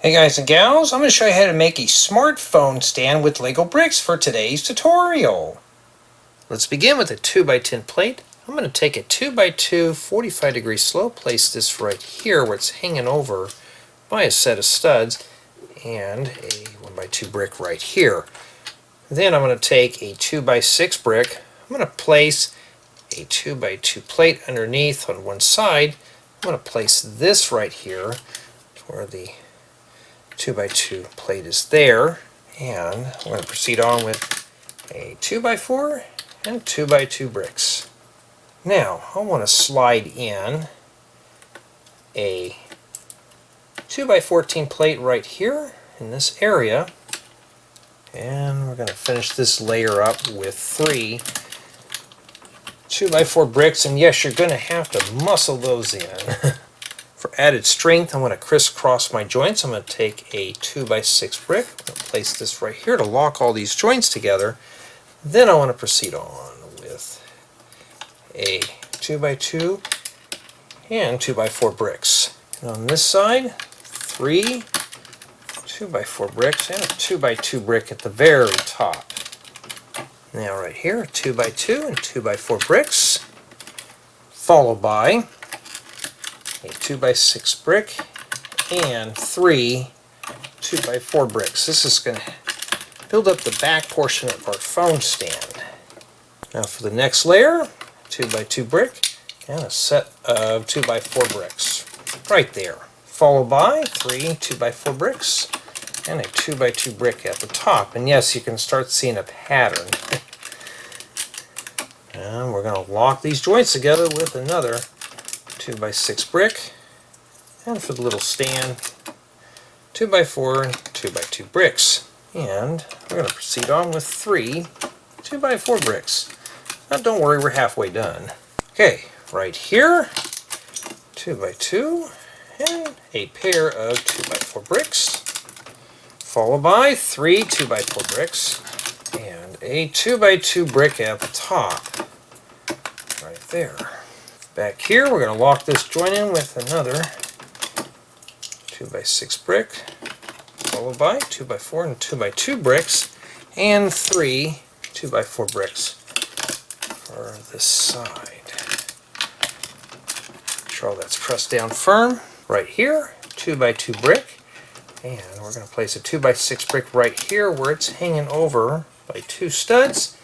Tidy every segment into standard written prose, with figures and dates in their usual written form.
Hey guys and gals, I'm going to show you how to make a smartphone stand with Lego bricks for today's tutorial. Let's begin with a 2x10 plate. I'm going to take a 2x2 45-degree slope, place this right here where it's hanging over by a set of studs, and a 1x2 brick right here. Then I'm going to take a 2x6 brick. I'm going to place a 2x2 plate underneath on one side. I'm going to place this right here where the 2x2 plate is there, and I'm going to proceed on with a 2x4 and 2x2 bricks. Now I want to slide in a 2x14 plate right here in this area, and we're going to finish this layer up with 3 2x4 bricks, and yes, you're going to have to muscle those in. For added strength, I'm going to crisscross my joints. I'm going to take a 2x6 brick, I'm going to place this right here to lock all these joints together. Then I want to proceed on with a 2x2 and 2x4 bricks. And on this side, 3 2x4 bricks and a 2x2 brick at the very top. Now right here, 2x2 and 2x4 bricks, followed by a 2x6 brick and 3 2x4 bricks. This is going to build up the back portion of our phone stand. Now for the next layer, 2x2 brick and a set of 2x4 bricks right there, followed by 3 2x4 bricks and a 2x2 brick at the top. And yes, you can start seeing a pattern. And we're going to lock these joints together with another 2x6 brick, and for the little stand, 2x4 and 2x2 bricks. And we're going to proceed on with 3 2x4 bricks. Now don't worry, we're halfway done. Okay, right here, 2x2 and a pair of 2x4 bricks, followed by 3 2x4 bricks and a 2x2 brick at the top, right there. Back here, we're going to lock this joint in with another 2x6 brick, followed by 2x4 and 2x2 bricks, and 3 2x4 bricks for this side. Make sure all that's pressed down firm. Right here, 2x2 brick, and we're going to place a 2x6 brick right here where it's hanging over by 2 studs,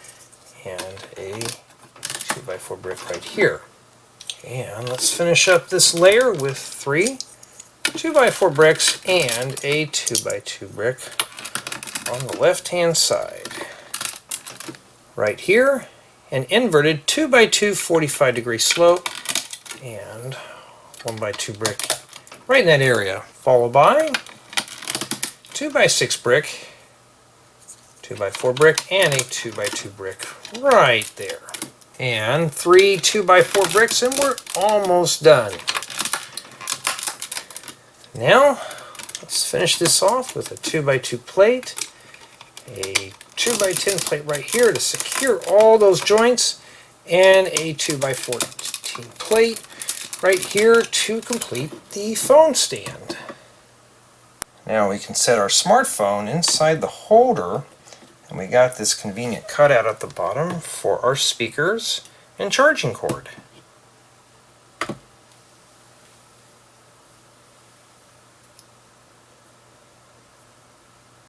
and a 2x4 brick right here. And let's finish up this layer with 3 2x4 bricks and a 2x2 brick on the left hand side. Right here, an inverted 2x2 45-degree slope and 1x2 brick right in that area, followed by 2x6 brick, 2x4 brick, and a 2x2 brick right there. And 3 2x4 bricks, and we're almost done. Now, let's finish this off with a 2x2 plate, a 2x10 plate right here to secure all those joints, and a 2x14 plate right here to complete the phone stand. Now we can set our smartphone inside the holder, and we got this convenient cutout at the bottom for our speakers and charging cord.